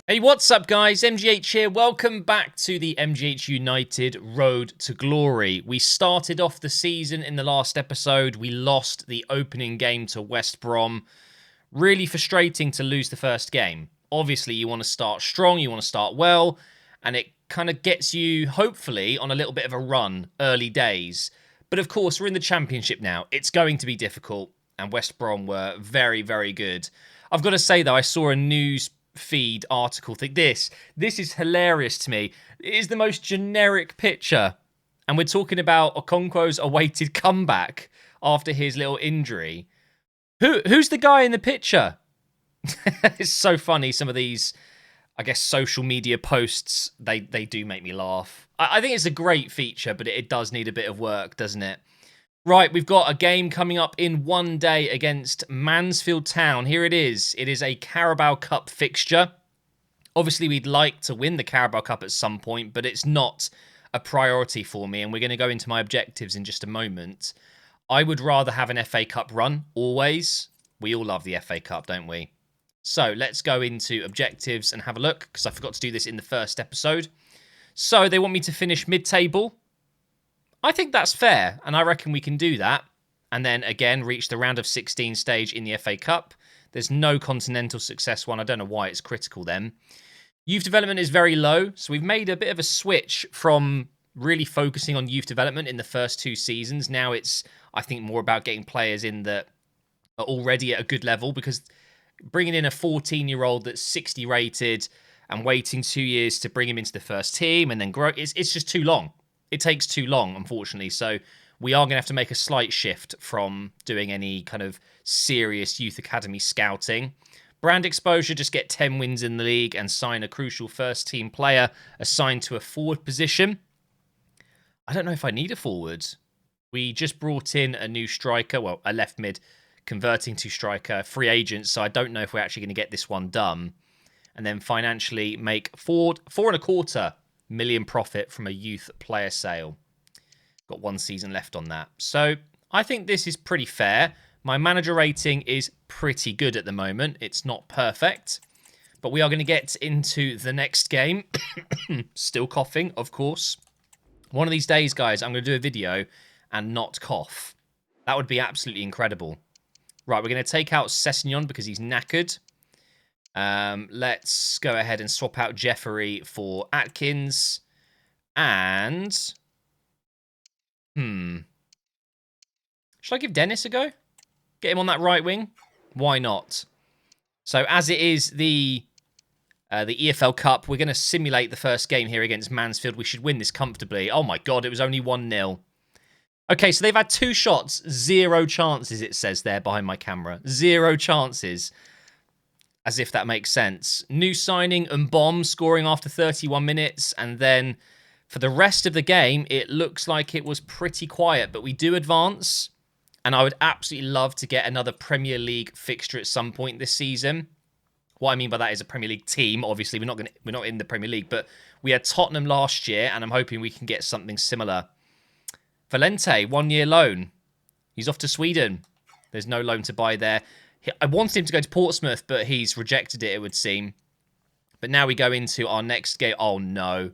Hey, what's up guys? MGH here. Welcome back to the MGH United Road to Glory. We started off the season in the last episode. We lost the opening game to West Brom. Really frustrating to lose the first game. Obviously, you want to start strong, you want to start well, and it kind of gets you, hopefully, on a little bit of a run early days. But of course, we're in the Championship now. It's going to be difficult, and West Brom were very, very good. I've got to say, though, I saw a news feed article think this is hilarious to me. It is the most generic picture, and we're talking about Okonkwo's awaited comeback after his little injury. Who's the guy in the picture? It's so funny. Some of these, I guess, social media posts, they do make me laugh. I think it's a great feature, but it does need a bit of work, doesn't it? Right, we've got a game coming up in one day against Mansfield Town. Here it is. It is a Carabao Cup fixture. Obviously, we'd like to win the Carabao Cup at some point, but it's not a priority for me, and we're going to go into my objectives in just a moment. I would rather have an FA Cup run, always. We all love the FA Cup, don't we? So, let's go into objectives and have a look, because I forgot to do this in the first episode. So, they want me to finish mid-table. I think that's fair, and I reckon we can do that. And then, again, reach the round of 16 stage in the FA Cup. There's no continental success one. I don't know why it's critical then. Youth development is very low, so we've made a bit of a switch from really focusing on youth development in the first two seasons. Now it's, I think, more about getting players in that are already at a good level, because bringing in a 14-year-old that's 60 rated and waiting 2 years to bring him into the first team and then grow, it's just too long. It takes too long, unfortunately. So we are going to have to make a slight shift from doing any kind of serious youth academy scouting. Brand exposure, just get 10 wins in the league and sign a crucial first-team player assigned to a forward position. I don't know if I need a forward. We just brought in a new striker, well, a left mid converting to striker, free agent, so I don't know if we're actually going to get this one done. And then financially make £4.25 million profit from a youth player sale. Got 1 season left on that. So I think this is pretty fair. My manager rating is pretty good at the moment. It's not perfect, but we are going to get into the next game. Still coughing, of course. One of these days, guys, I'm going to do a video and not cough. That would be absolutely incredible. Right, we're going to take out Sessegnon because he's knackered. Let's go ahead and swap out Jeffrey for Atkins. And... should I give Dennis a go? Get him on that right wing? Why not? So as it is the EFL Cup, we're going to simulate the first game here against Mansfield. We should win this comfortably. Oh my god, it was only 1-0. Okay, so they've had 2 shots, 0 chances, it says there behind my camera. 0 chances. As if that makes sense. New signing and Bomb scoring after 31 minutes. And then for the rest of the game, it looks like it was pretty quiet. But we do advance. And I would absolutely love to get another Premier League fixture at some point this season. What I mean by that is a Premier League team. Obviously, we're not in the Premier League. But we had Tottenham last year. And I'm hoping we can get something similar. Valente, 1-year loan. He's off to Sweden. There's no loan to buy there. I wanted him to go to Portsmouth, but he's rejected it, it would seem. But now we go into our next game. Oh, no.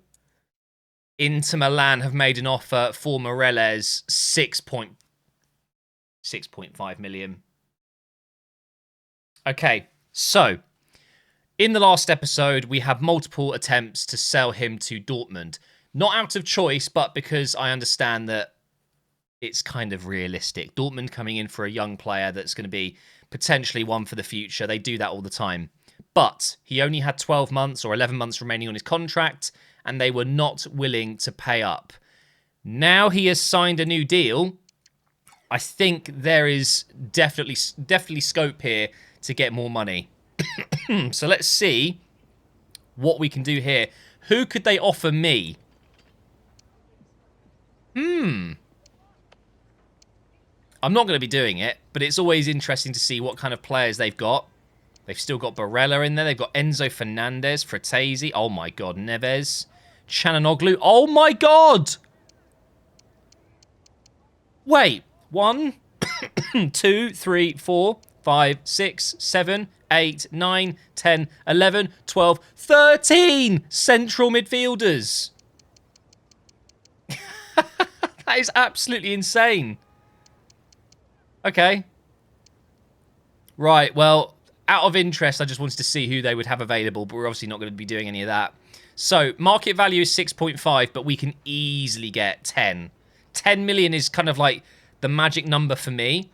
Inter Milan have made an offer for Meireles, 6.5 million. Okay, so in the last episode, we have multiple attempts to sell him to Dortmund. Not out of choice, but because I understand that it's kind of realistic. Dortmund coming in for a young player that's going to be potentially one for the future. They do that all the time. But he only had 12 months or 11 months remaining on his contract, and they were not willing to pay up. Now he has signed a new deal. I think there is definitely scope here to get more money. So let's see what we can do here. Who could they offer me? I'm not going to be doing it, but it's always interesting to see what kind of players they've got. They've still got Barella in there. They've got Enzo Fernandez, Fratesi. Oh my god, Neves. Chananoglu. Oh my god! Wait, 1, 2, 3, 4, 5, 6, 7, 8, 9, 10, 11, 12, 13 central midfielders. That is absolutely insane. Okay. Right, well, out of interest, I just wanted to see who they would have available, but we're obviously not going to be doing any of that. So, market value is 6.5, but we can easily get 10. 10 million is kind of like the magic number for me.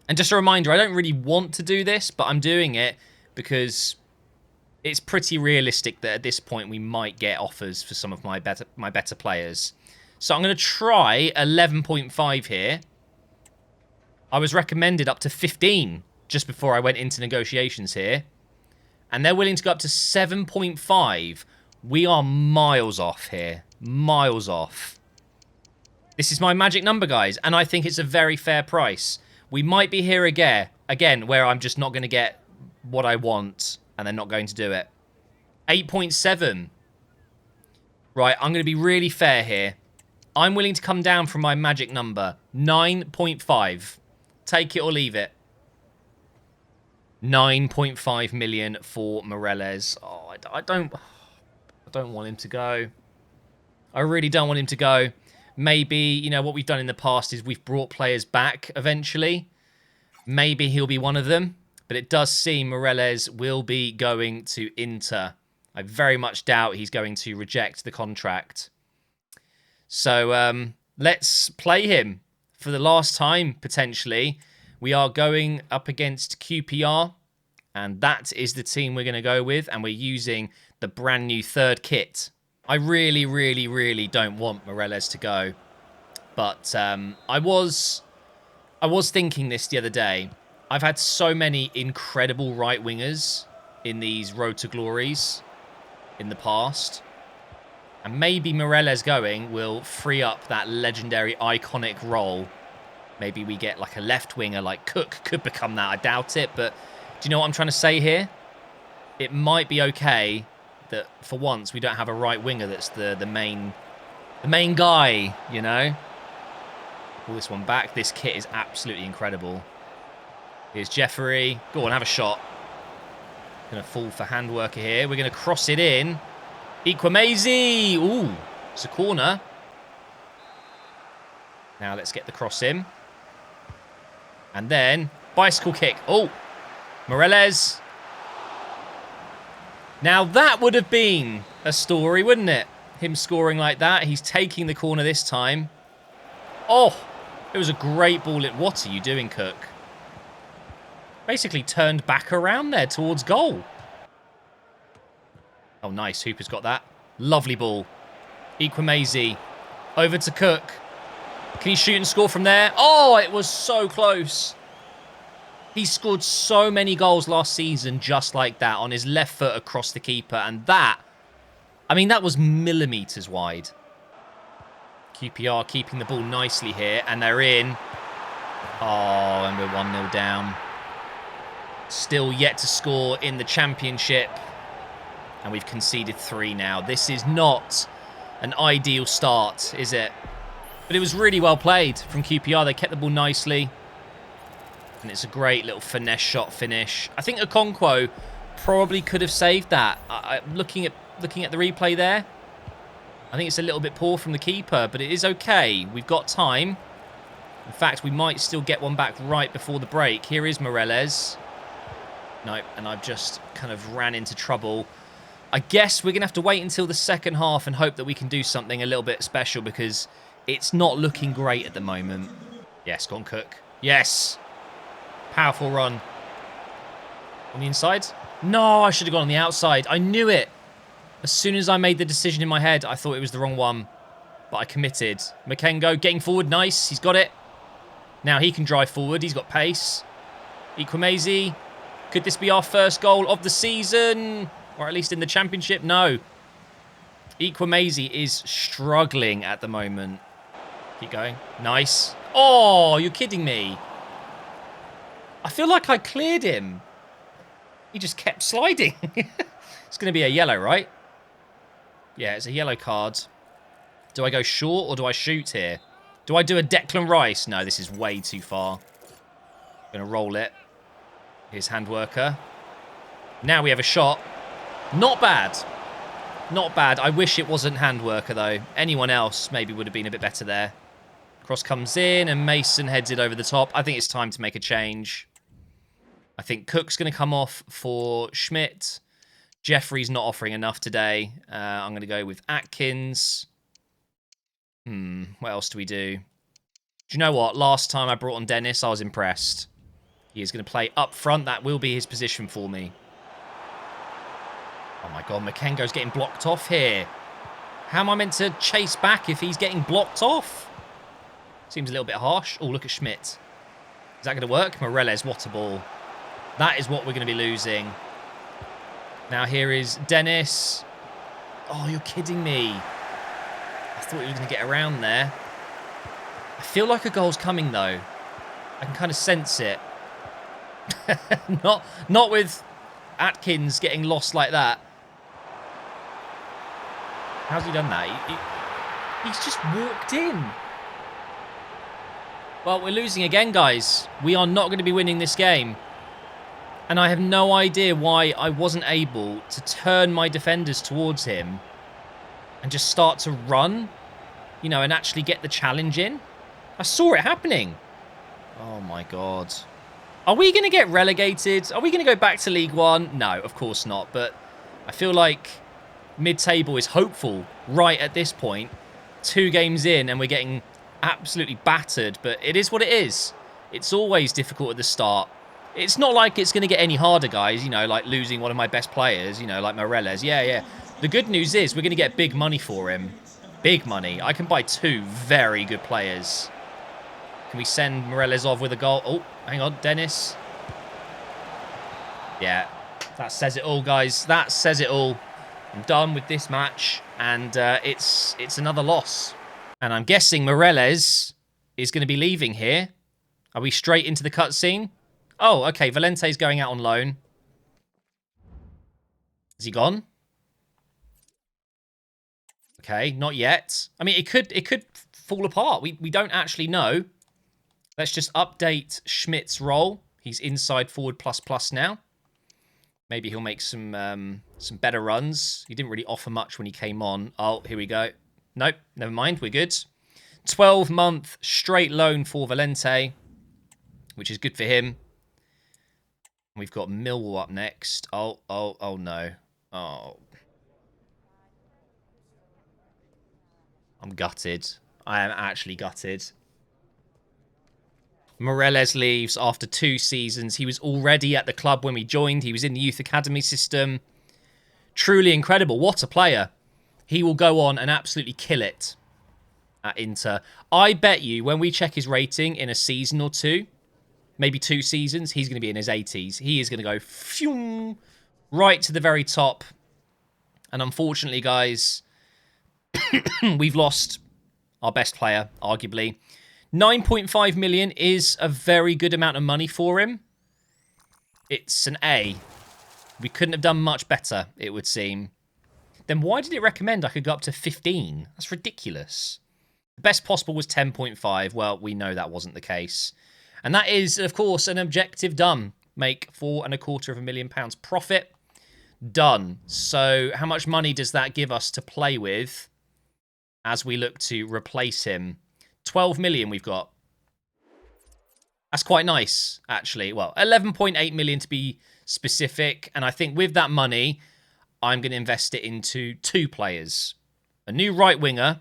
And just a reminder, I don't really want to do this, but I'm doing it because it's pretty realistic that at this point we might get offers for some of my better players. So I'm going to try 11.5 here. I was recommended up to 15 just before I went into negotiations here. And they're willing to go up to 7.5. We are miles off here. Miles off. This is my magic number, guys. And I think it's a very fair price. We might be here again, where I'm just not going to get what I want. And they're not going to do it. 8.7. Right, I'm going to be really fair here. I'm willing to come down from my magic number. 9.5. Take it or leave it. 9.5 million for Meireles. Oh, I don't want him to go. I really don't want him to go. Maybe, you know, what we've done in the past is we've brought players back eventually. Maybe he'll be one of them. But it does seem Meireles will be going to Inter. I very much doubt he's going to reject the contract. So let's play him for the last time, potentially. We are going up against QPR. And that is the team we're going to go with. And we're using the brand new third kit. I really, really, really don't want Meireles to go. But I was thinking this the other day. I've had so many incredible right wingers in these Road to Glories in the past. And maybe Meireles going will free up that legendary, iconic role. Maybe we get like a left winger like Cook could become that. I doubt it, but do you know what I'm trying to say here? It might be okay that for once we don't have a right winger that's the main guy, you know? Pull this one back. This kit is absolutely incredible. Here's Jeffrey. Go on, have a shot. Going to fall for handworker here. We're going to cross it in. Equimezi. Ooh, it's a corner. Now let's get the cross in. And then bicycle kick. Oh, Meireles. Now that would have been a story, wouldn't it? Him scoring like that. He's taking the corner this time. Oh, it was a great ball. What are you doing, Cook? Basically turned back around there towards goal. Oh, nice. Hooper's got that. Lovely ball. Equimezi. Over to Cook. Can he shoot and score from there? Oh, it was so close. He scored so many goals last season just like that on his left foot across the keeper. And that, I mean, that was millimetres wide. QPR keeping the ball nicely here. And they're in. Oh, and we're 1-0 down. Still yet to score in the Championship. And we've conceded 3 now. This is not an ideal start, is it? But it was really well played from QPR. They kept the ball nicely. And it's a great little finesse shot finish. I think Okonkwo probably could have saved that. Looking at the replay there, I think it's a little bit poor from the keeper, but it is okay. We've got time. In fact, we might still get one back right before the break. Here is Meireles. No, and I've just kind of ran into trouble. I guess we're going to have to wait until the second half and hope that we can do something a little bit special because it's not looking great at the moment. Yes, go on, Cook. Yes. Powerful run. On the inside? No, I should have gone on the outside. I knew it. As soon as I made the decision in my head, I thought it was the wrong one. But I committed. Makengo getting forward. Nice. He's got it. Now he can drive forward. He's got pace. Equimezi. Could this be our first goal of the season? Or at least in the Championship? No. Equimezi is struggling at the moment. Keep going. Nice. Oh, you're kidding me. I feel like I cleared him. He just kept sliding. It's going to be a yellow, right? Yeah, it's a yellow card. Do I go short or do I shoot here? Do I do a Declan Rice? No, this is way too far. Going to roll it. Here's hand worker. Now we have a shot. Not bad. Not bad. I wish it wasn't hand worker, though. Anyone else maybe would have been a bit better there. Cross comes in, and Mason heads it over the top. I think it's time to make a change. I think Cook's going to come off for Schmidt. Jeffrey's not offering enough today. I'm going to go with Atkins. What else do we do? Do you know what? Last time I brought on Dennis, I was impressed. He is going to play up front. That will be his position for me. Oh my god, Makengo's getting blocked off here. How am I meant to chase back if he's getting blocked off? Seems a little bit harsh. Oh, look at Schmidt. Is that going to work? Meireles, what a ball. That is what we're going to be losing. Now here is Dennis. Oh, you're kidding me. I thought he was going to get around there. I feel like a goal's coming, though. I can kind of sense it. Not with Atkins getting lost like that. How's he done that? He's just walked in. Well, we're losing again, guys. We are not going to be winning this game. And I have no idea why I wasn't able to turn my defenders towards him and just start to run, you know, and actually get the challenge in. I saw it happening. Oh, my God. Are we going to get relegated? Are we going to go back to League One? No, of course not. But I feel like mid-table is hopeful right at this point. 2 games in and we're getting absolutely battered. But it is what it is. It's always difficult at the start. It's not like it's going to get any harder, guys. You know, like losing one of my best players, you know, like Meireles. Yeah. The good news is we're going to get big money for him. Big money. I can buy 2 very good players. Can we send Meireles off with a goal? Oh, hang on, Dennis. Yeah, that says it all, guys. That says it all. I'm done with this match, and it's another loss. And I'm guessing Meireles is going to be leaving here. Are we straight into the cutscene? Oh, okay. Valente's going out on loan. Is he gone? Okay, not yet. I mean, it could fall apart. We don't actually know. Let's just update Schmidt's role. He's inside forward ++ now. Maybe he'll make some better runs. He didn't really offer much when he came on. Oh, here we go. Nope, never mind. We're good. 12-month straight loan for Valente, which is good for him. We've got Millwall up next. Oh no. Oh. I'm gutted. I am actually gutted. Meireles leaves after 2 seasons. He was already at the club when we joined. He was in the youth academy system. Truly incredible. What a player. He will go on and absolutely kill it at Inter. I bet you when we check his rating in a season or 2, maybe 2 seasons, he's going to be in his 80s. He is going to go phew, right to the very top. And unfortunately, guys, we've lost our best player, arguably. 9.5 million is a very good amount of money for him. It's an A. We couldn't have done much better, it would seem. Then why did it recommend I could go up to 15? That's ridiculous. The best possible was 10.5. Well, we know that wasn't the case. And that is, of course, an objective done. Make £4.25 million profit. Done. So how much money does that give us to play with as we look to replace him? 12 million we've got. That's quite nice, actually. Well, 11.8 million to be specific. And I think with that money, I'm going to invest it into 2 players. A new right winger.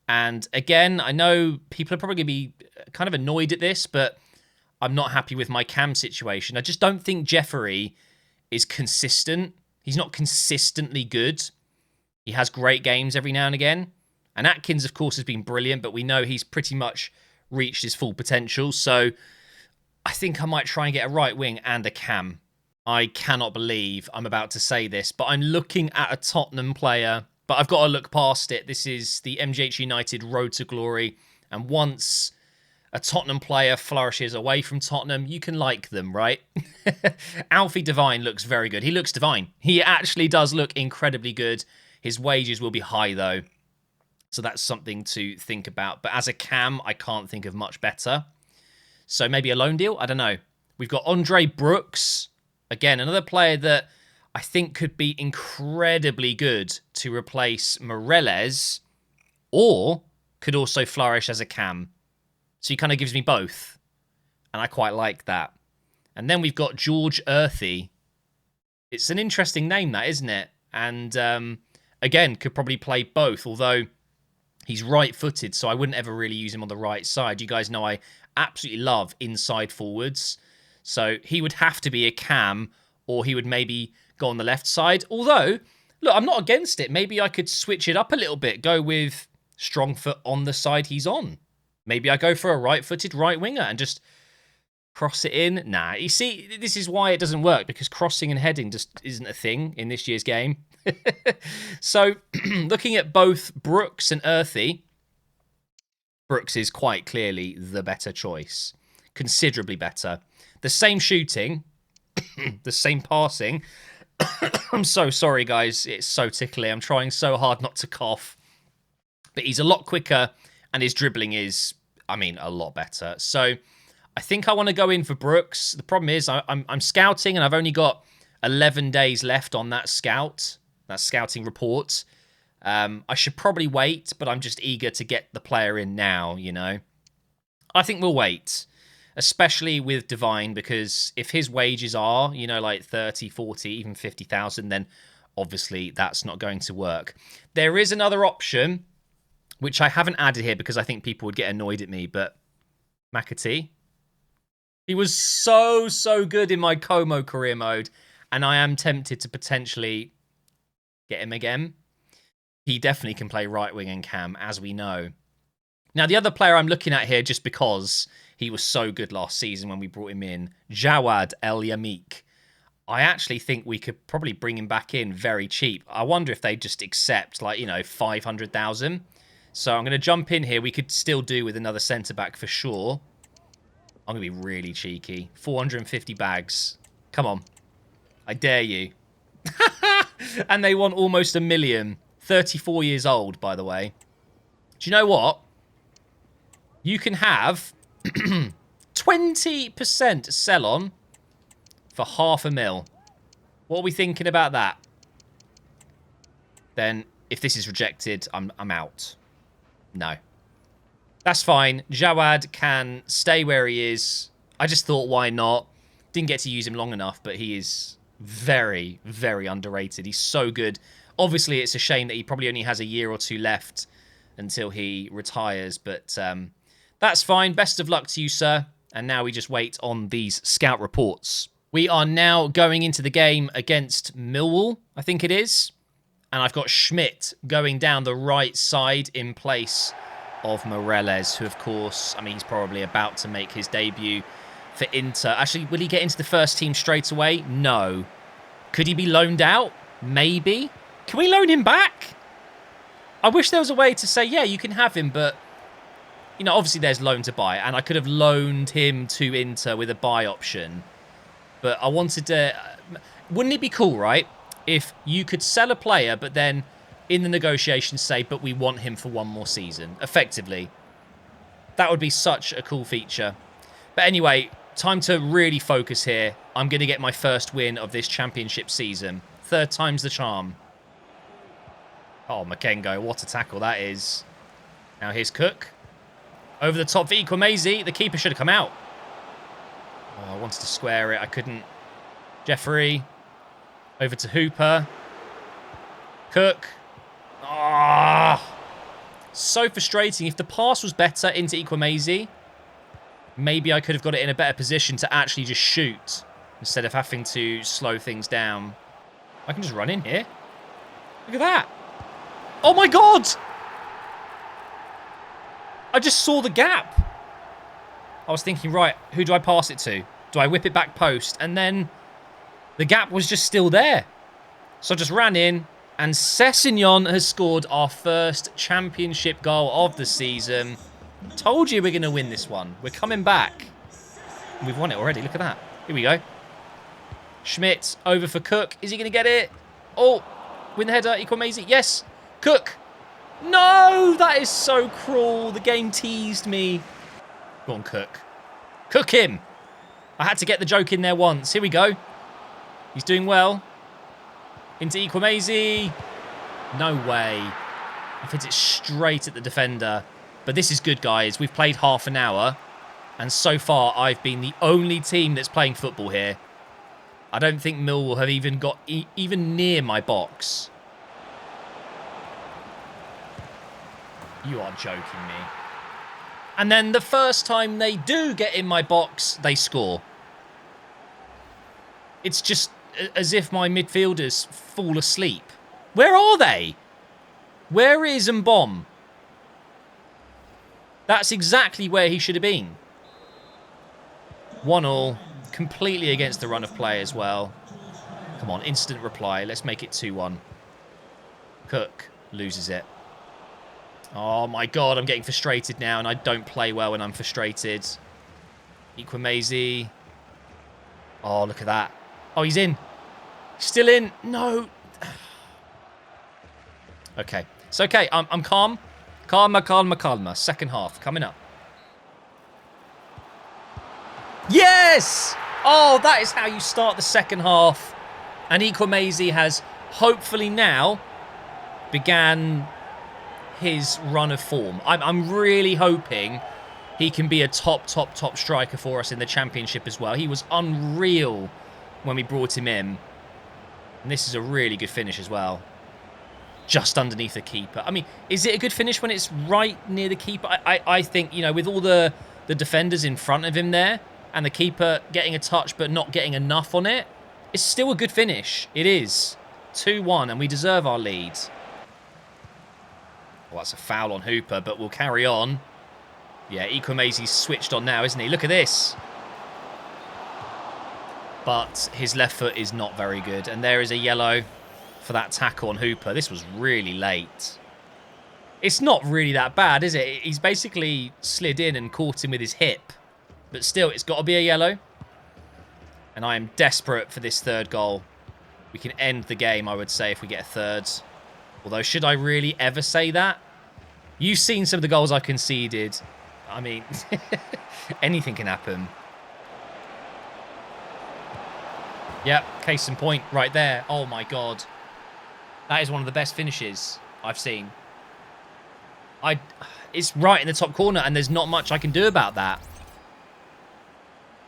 And again, I know people are probably going to be kind of annoyed at this, but I'm not happy with my cam situation. I just don't think Jeffrey is consistent. He's not consistently good. He has great games every now and again. And Atkins, of course, has been brilliant, but we know he's pretty much reached his full potential. So I think I might try and get a right wing and a cam. I cannot believe I'm about to say this, but I'm looking at a Tottenham player, but I've got to look past it. This is the MGH United road to glory. And once a Tottenham player flourishes away from Tottenham, you can like them, right? Alfie Devine looks very good. He looks divine. He actually does look incredibly good. His wages will be high, though. So that's something to think about. But as a cam, I can't think of much better. So maybe a loan deal? I don't know. We've got Andre Brooks. Again, another player that I think could be incredibly good to replace Meireles, or could also flourish as a cam. So he kind of gives me both. And I quite like that. And then we've got George Earthy. It's an interesting name, that, isn't it? And again, could probably play both, although he's right-footed, so I wouldn't ever really use him on the right side. You guys know I absolutely love inside forwards. So he would have to be a cam, or he would maybe go on the left side. Although, look, I'm not against it. Maybe I could switch it up a little bit, go with Strongfoot on the side he's on. Maybe I go for a right-footed right winger and just cross it in. Nah, you see, this is why it doesn't work, because crossing and heading just isn't a thing in this year's game. So, looking at both Brooks and Earthy, Brooks is quite clearly the better choice. Considerably better. The same shooting, the same passing. I'm so sorry, guys. It's so tickly. I'm trying so hard not to cough. But he's a lot quicker, and his dribbling is, I mean, a lot better. So, I think I want to go in for Brooks. The problem is I'm scouting, and I've only got 11 days left on that scouting report. I should probably wait, but I'm just eager to get the player in now, you know. I think we'll wait, especially with Divine, because if his wages are, you know, like 30, 40, even 50,000, then obviously that's not going to work. There is another option, which I haven't added here because I think people would get annoyed at me, but McAtee. He was so good in my Como career mode, and I am tempted to potentially get him again. He definitely can play right wing and cam, as we know. Now, the other player I'm looking at here, just because he was so good last season when we brought him in, Jawad El Yamik. I actually think we could probably bring him back in very cheap. I wonder if they just accept, like, you know, 500,000. So I'm going to jump in here. We could still do with another centre-back for sure. I'm going to be really cheeky. 450 bags. Come on. I dare you. And they want almost $1 million. 34 years old, by the way. Do you know what? You can have 20% sell-on for $500,000. What are we thinking about that? Then, if this is rejected, I'm out. No. That's fine. Jawad can stay where he is. I just thought, why not? Didn't get to use him long enough, but he is very, very underrated. He's so good. Obviously, it's a shame that he probably only has a year or two left until he retires, but that's fine. Best of luck to you, sir. And now we just wait on these scout reports. We are now going into the game against Millwall, I think it is. And I've got Schmidt going down the right side in place of Meireles, who, of course, I mean, he's probably about to make his debut for Inter. Actually, will he get into the first team straight away? No. Could he be loaned out? Maybe. Can we loan him back? I wish there was a way to say, yeah, you can have him, but, you know, obviously there's loan to buy, and I could have loaned him to Inter with a buy option. But I wanted to... Wouldn't it be cool, right, if you could sell a player, but then in the negotiations say, but we want him for one more season, effectively. That would be such a cool feature. But anyway, time to really focus here. I'm going to get my first win of this championship season. Third time's the charm. Oh, Makengo, what a tackle that is. Now here's Cook. Over the top for Equamazy. The keeper should have come out. Oh, I wanted to square it. I couldn't. Jeffrey. Over to Hooper. Cook. Ah, so frustrating. If the pass was better into Equamazy, maybe I could have got it in a better position to actually just shoot instead of having to slow things down. I can just run in here. Look at that. Oh my God! I just saw the gap. I was thinking, right, who do I pass it to? Do I whip it back post? And then the gap was just still there. So I just ran in, and Sessegnon has scored our first championship goal of the season. Told you we're going to win this one. We're coming back. We've won it already. Look at that. Here we go. Schmidt over for Cook. Is he going to get it? Oh, win the header. Equamazy. Yes. Cook. No, that is so cruel. The game teased me. Go on, Cook. Cook him. I had to get the joke in there once. Here we go. He's doing well. Into Equamazy. No way. I've hit it straight at the defender. But this is good, guys. We've played half an hour. And so far, I've been the only team that's playing football here. I don't think Millwall have even got even near my box. You are joking me. And then the first time they do get in my box, they score. It's just as if my midfielders fall asleep. Where are they? Where is Mbom? That's exactly where he should have been. 1-1. Completely against the run of play as well. Come on, instant reply. Let's make it 2-1. Cook loses it. Oh my god, I'm getting frustrated now, and I don't play well when I'm frustrated. Equamazy. Oh, look at that. Oh, he's in. Still in. No. Okay. It's okay. I'm calm. Calma. Second half coming up. Yes! Oh, that is how you start the second half. And Equamazy has hopefully now began his run of form. I'm really hoping he can be a top striker for us in the Championship as well. He was unreal when we brought him in. And this is a really good finish as well. Just underneath the keeper. I mean, is it a good finish when it's right near the keeper? I think, you know, with all the defenders in front of him there, and the keeper getting a touch but not getting enough on it, it's still a good finish. It is. 2-1, and we deserve our lead. Well, that's a foul on Hooper, but we'll carry on. Yeah, Equamazy's switched on now, isn't he? Look at this. But his left foot is not very good. And there is a yellow for that tackle on Hooper. This was really late. It's not really that bad, is it? He's basically slid in and caught him with his hip. But still, it's got to be a yellow. And I am desperate for this third goal. We can end the game, I would say, if we get a third. Although, should I really ever say that? You've seen some of the goals I've conceded. I mean, anything can happen. Yep, case in point right there. Oh, my God. That is one of the best finishes I've seen. It's right in the top corner, and there's not much I can do about that.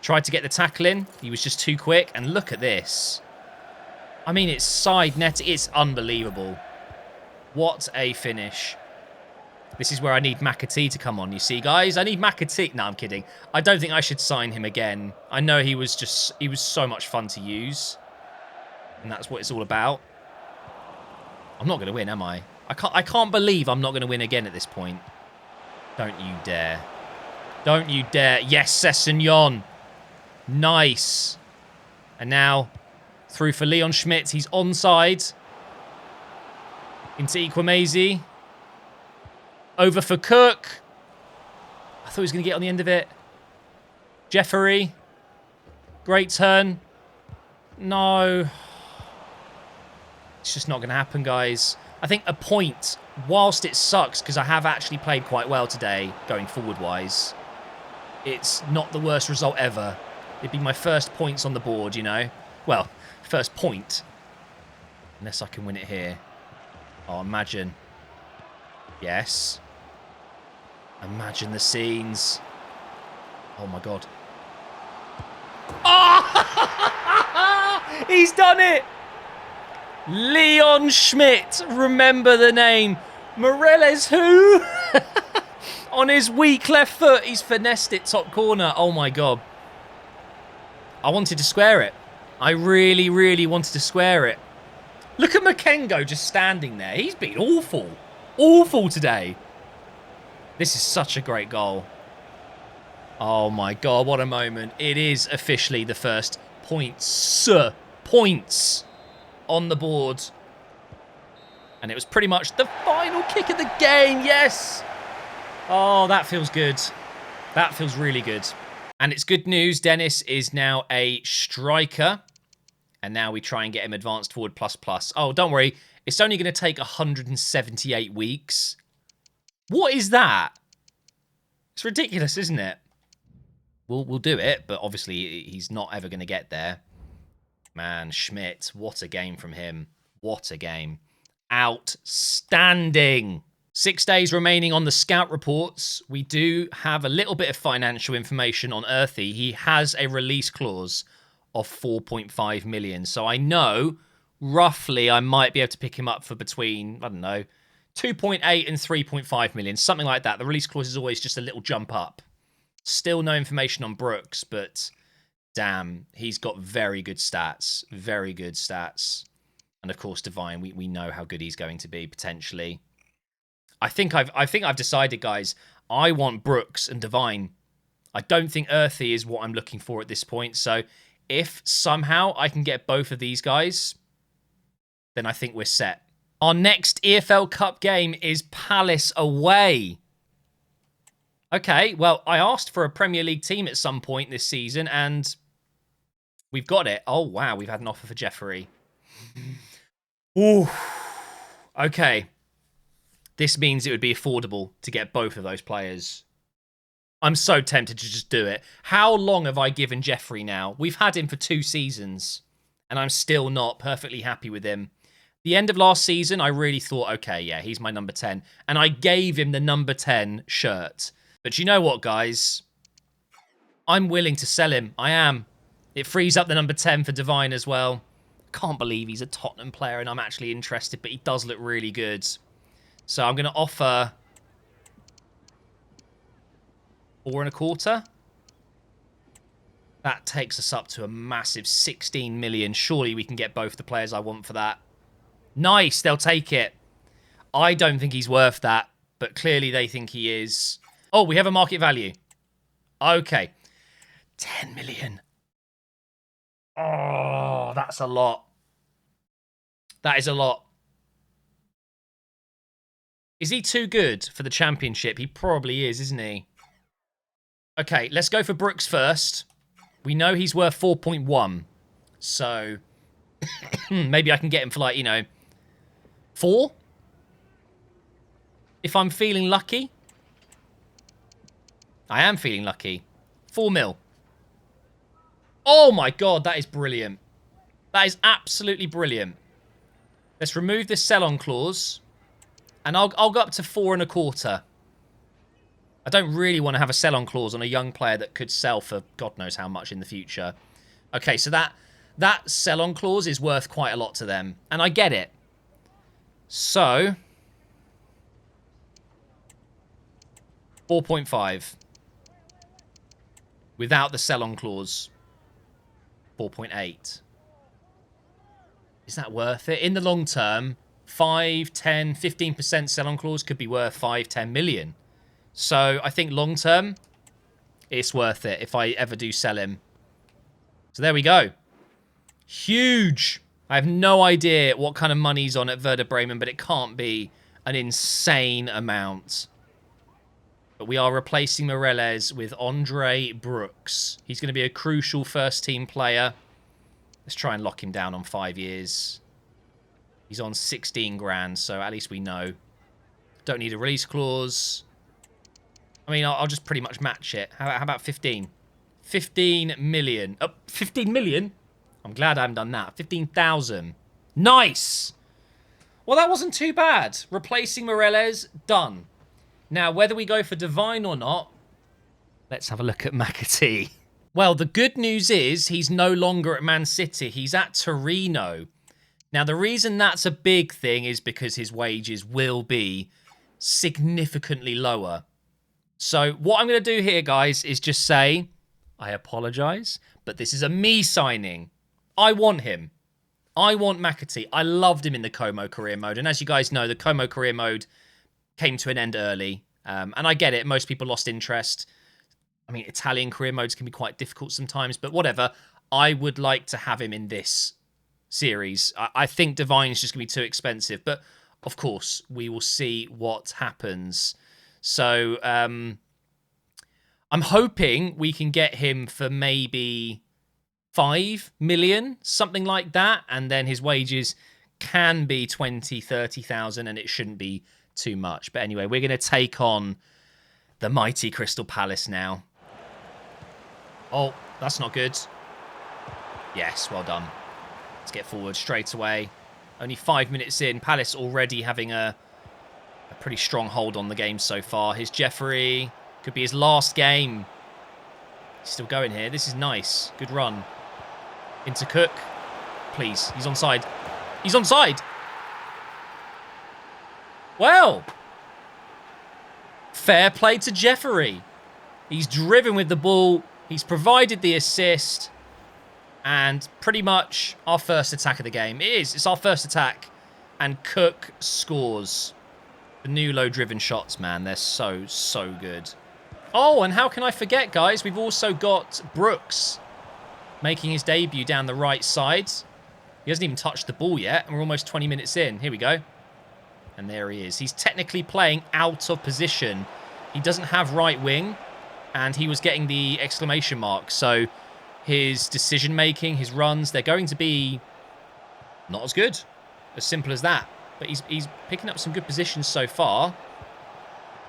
Tried to get the tackle in. He was just too quick. And look at this. I mean, it's side net. It's unbelievable. What a finish. This is where I need McAtee to come on, you see, guys. I need McAtee. No, I'm kidding. I don't think I should sign him again. I know he was so much fun to use. And that's what it's all about. I'm not going to win, am I? I can't believe I'm not going to win again at this point. Don't you dare. Don't you dare. Yes, Sessegnon. Nice. And now, through for Leon Schmidt. He's onside. Into Equamazy. Over for Cook. I thought he was going to get on the end of it. Jeffery. Great turn. No. It's just not going to happen, guys. I think a point, whilst it sucks, because I have actually played quite well today, going forward-wise, it's not the worst result ever. It'd be my first points on the board, you know. Well, first point. Unless I can win it here. Oh, imagine. Yes. Imagine the scenes. Oh, my God. Oh! He's done it! Leon Schmidt. Remember the name. Meireles who? On his weak left foot, he's finessed it top corner. Oh, my God. I wanted to square it. I really, really wanted to square it. Look at Makengo just standing there. He's been awful. Awful today. This is such a great goal. Oh, my God. What a moment. It is officially the first points on the board. And it was pretty much the final kick of the game. Yes. Oh, that feels good. That feels really good. And it's good news. Dennis is now a striker. And now we try and get him advanced forward plus. Oh, don't worry. It's only going to take 178 weeks. What is that? It's ridiculous, isn't it? we'll do it, but obviously he's not ever going to get there. Man, Schmidt, what a game from him. What a game. Outstanding. 6 days remaining on the scout reports. We do have a little bit of financial information on Earthy. He has a release clause of 4.5 million. So I know roughly I might be able to pick him up for between, I don't know, 2.8 and 3.5 million, something like that. The release clause is always just a little jump up. Still no information on Brooks, but damn, he's got very good stats. Very good stats. And of course, Divine, we know how good he's going to be potentially. I think I've decided, guys. I want Brooks and Divine. I don't think Earthy is what I'm looking for at this point. So if somehow I can get both of these guys, then I think we're set. Our next EFL Cup game is Palace away. Okay, well, I asked for a Premier League team at some point this season, and we've got it. Oh, wow, we've had an offer for Jeffrey. Ooh. Okay. This means it would be affordable to get both of those players. I'm so tempted to just do it. How long have I given Jeffrey now? We've had him for 2 seasons, and I'm still not perfectly happy with him. The end of last season, I really thought, okay, yeah, he's my number 10. And I gave him the number 10 shirt. But you know what, guys? I'm willing to sell him. I am. It frees up the number 10 for Divine as well. Can't believe he's a Tottenham player and I'm actually interested, but he does look really good. So I'm going to offer 4.25. That takes us up to a massive 16 million. Surely we can get both the players I want for that. Nice, they'll take it. I don't think he's worth that, but clearly they think he is. Oh, we have a market value. Okay. 10 million. Oh, that's a lot. That is a lot. Is he too good for the Championship? He probably is, isn't he? Okay, let's go for Brooks first. We know he's worth 4.1. So, maybe I can get him for, like, you know, 4? If I'm feeling lucky. I am feeling lucky. 4 mil. Oh my god, that is brilliant. That is absolutely brilliant. Let's remove this sell-on clause. And I'll go up to 4.25. I don't really want to have a sell-on clause on a young player that could sell for God knows how much in the future. Okay, so that sell-on clause is worth quite a lot to them. And I get it. So 4.5. Without the sell-on clause. 4.8. Is that worth it? In the long term, 5, 10, 15% sell-on clause could be worth 5, 10 million. So I think long term, it's worth it if I ever do sell him. So there we go. Huge. I have no idea what kind of money he's on at Werder Bremen, but it can't be an insane amount. But we are replacing Meireles with Andre Brooks. He's going to be a crucial first-team player. Let's try and lock him down on 5 years. He's on 16 grand, so at least we know. Don't need a release clause. I mean, I'll just pretty much match it. How about 15? 15 million. Oh, 15 million? I'm glad I haven't done that. 15,000. Nice! Well, that wasn't too bad. Replacing Meireles, done. Now, whether we go for Divine or not, let's have a look at McAtee. Well, the good news is he's no longer at Man City. He's at Torino. Now, the reason that's a big thing is because his wages will be significantly lower. So what I'm going to do here, guys, is just say, I apologise, but this is a me signing. I want him. I want McAtee. I loved him in the Como career mode. And as you guys know, the Como career mode came to an end early. And I get it. Most people lost interest. I mean, Italian career modes can be quite difficult sometimes, but whatever. I would like to have him in this series. I think Divine is just going to be too expensive, but of course, we will see what happens. So, I'm hoping we can get him for maybe 5 million, something like that, and then his wages can be 20, 30,000, and it shouldn't be too much. But anyway, we're going to take on the mighty Crystal Palace now. Oh, that's not good. Yes, well done. Let's get forward straight away. Only 5 minutes in. Palace already having a pretty strong hold on the game so far. Here's Jeffrey. Could be his last game. He's still going here. This is nice. Good run. Into Cook. Please. He's onside. He's onside. Well. Fair play to Jeffrey. He's driven with the ball. He's provided the assist. And pretty much our first attack of the game. It is. It's our first attack. And Cook scores. The new low-driven shots, man. They're so, so good. Oh, and how can I forget, guys? We've also got Brooks making his debut down the right side. He hasn't even touched the ball yet, and we're almost 20 minutes in. Here we go. And there he is. He's technically playing out of position. He doesn't have right wing, and he was getting the exclamation mark. So his decision-making, his runs, they're going to be not as good. As simple as that. But he's picking up some good positions so far.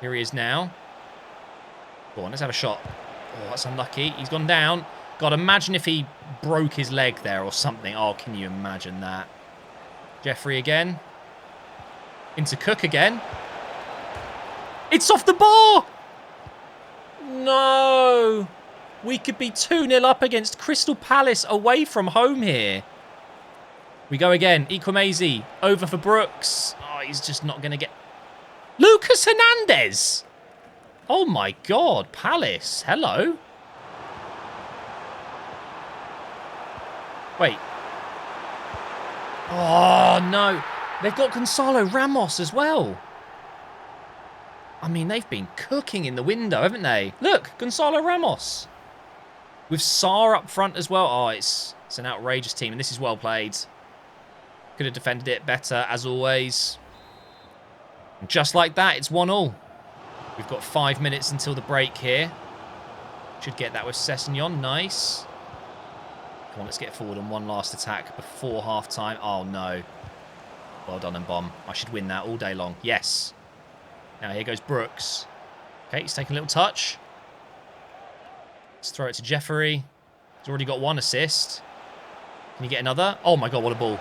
Here he is now. Go on, let's have a shot. Oh, that's unlucky. He's gone down. God, imagine if he broke his leg there or something. Oh, can you imagine that? Jeffrey again. Into Cook again. It's off the bar! No! We could be 2-0 up against Crystal Palace away from home here. We go again. Equamazy. Over for Brooks. Oh, he's just not going to get... Lucas Hernandez! Oh my God. Palace. Hello. Wait. Oh, no. They've got Gonzalo Ramos as well. I mean, they've been cooking in the window, haven't they? Look, Gonzalo Ramos. With Sarr up front as well. Oh, it's an outrageous team, and this is well played. Could have defended it better, as always. And just like that, it's 1-1. We've got 5 minutes until the break here. Should get that with Sessegnon. Nice. Come on, let's get forward on one last attack before half-time. Oh, no. Well done, and bomb. I should win that all day long. Yes. Now here goes Brooks. Okay, he's taking a little touch. Let's throw it to Jeffrey. He's already got one assist. Can you get another? Oh, my God, what a ball.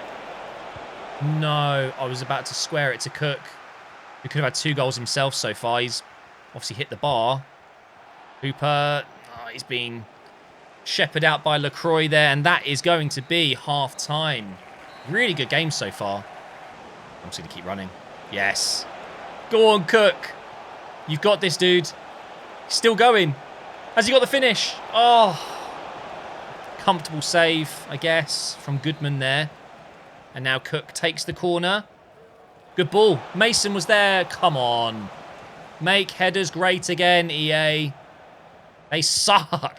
No, I was about to square it to Cook. He could have had 2 goals himself so far. He's obviously hit the bar. Hooper, oh, he's been shepherded out by LaCroix there, and that is going to be half-time. Really good game so far. I'm just going to keep running. Yes. Go on, Cook. You've got this, dude. He's still going. Has he got the finish? Oh. Comfortable save, I guess, from Goodman there. And now Cook takes the corner. Good ball. Mason was there. Come on. Make headers great again, EA. They suck.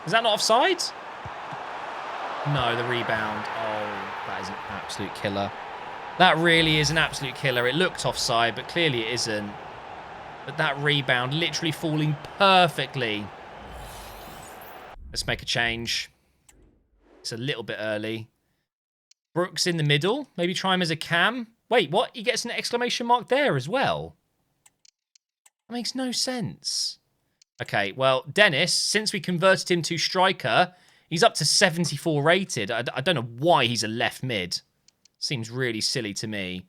Is that not offside? No, the rebound. Oh, that is an absolute killer. That really is an absolute killer. It looked offside, but clearly it isn't. But that rebound literally falling perfectly. Let's make a change. It's a little bit early. Brooks in the middle. Maybe try him as a cam. Wait, what? He gets an exclamation mark there as well. That makes no sense. Okay, well, Dennis, since we converted him to striker, he's up to 74 rated. I don't know why he's a left mid. Seems really silly to me.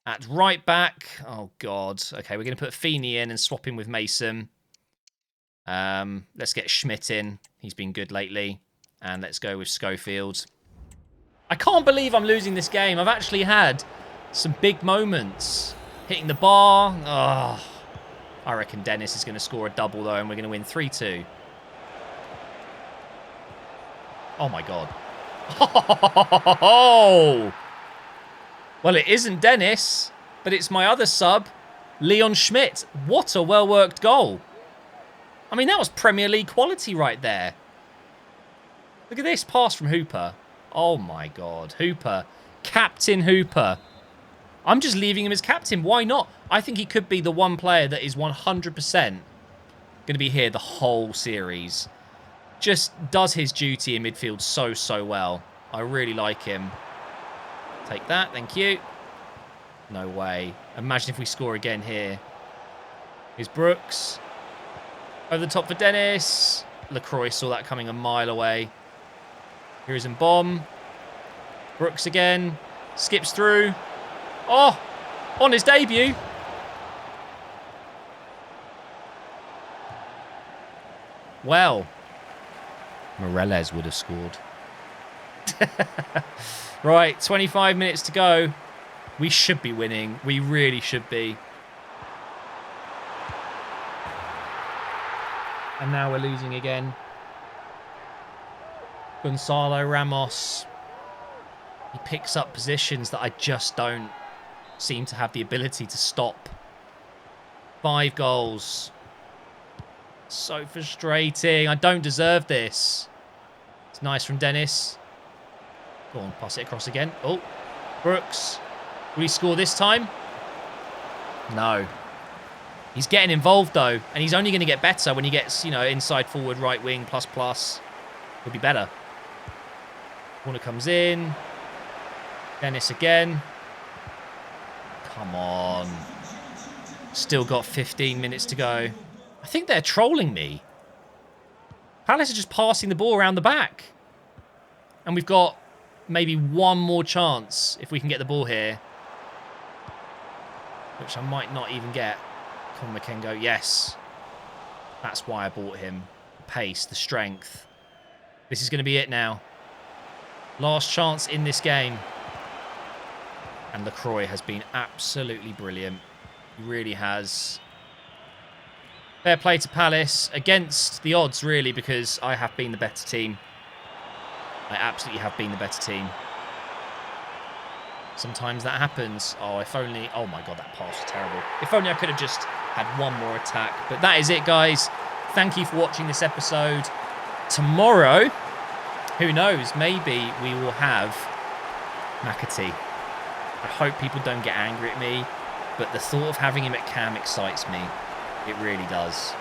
At right back, oh, God. Okay, we're going to put Feeney in and swap him with Mason. Let's get Schmidt in. He's been good lately. And let's go with Schofield. I can't believe I'm losing this game. I've actually had some big moments. Hitting the bar. Oh, I reckon Dennis is going to score a double, though, and we're going to win 3-2. Oh, my God. Oh! Well, it isn't Dennis, but it's my other sub, Leon Schmidt. What a well-worked goal. I mean, that was Premier League quality right there. Look at this pass from Hooper. Oh, my God. Hooper. Captain Hooper. I'm just leaving him as captain. Why not? I think he could be the one player that is 100% going to be here the whole series. Just does his duty in midfield so, so well. I really like him. Take that. Thank you. No way. Imagine if we score again here. Here's Brooks. Over the top for Dennis. LaCroix saw that coming a mile away. Here is Bomb. Brooks again. Skips through. Oh! On his debut. Well, Meireles would have scored. Right, 25 minutes to go. We should be winning. We really should be. And now we're losing again. Gonzalo Ramos. He picks up positions that I just don't seem to have the ability to stop. 5 goals. So frustrating. I don't deserve this. It's nice from Dennis. Go on, pass it across again. Oh, Brooks. Will he score this time? No. He's getting involved, though. And he's only going to get better when he gets, you know, inside, forward, right wing, plus. He'll be better. Corner comes in. Dennis again. Come on. Still got 15 minutes to go. I think they're trolling me. Palace are just passing the ball around the back. And we've got maybe one more chance if we can get the ball here. Which I might not even get. Come on, Makengo. Yes. That's why I bought him. The pace, the strength. This is going to be it now. Last chance in this game. And LaCroix has been absolutely brilliant. He really has. Fair play to Palace. Against the odds, really, because I have been the better team. I absolutely have been the better team. Sometimes that happens. Oh, if only... Oh, my God, that pass was terrible. If only I could have just had one more attack. But that is it, guys. Thank you for watching this episode. Tomorrow, who knows, maybe we will have McAtee. I hope people don't get angry at me, but the thought of having him at cam excites me. It really does.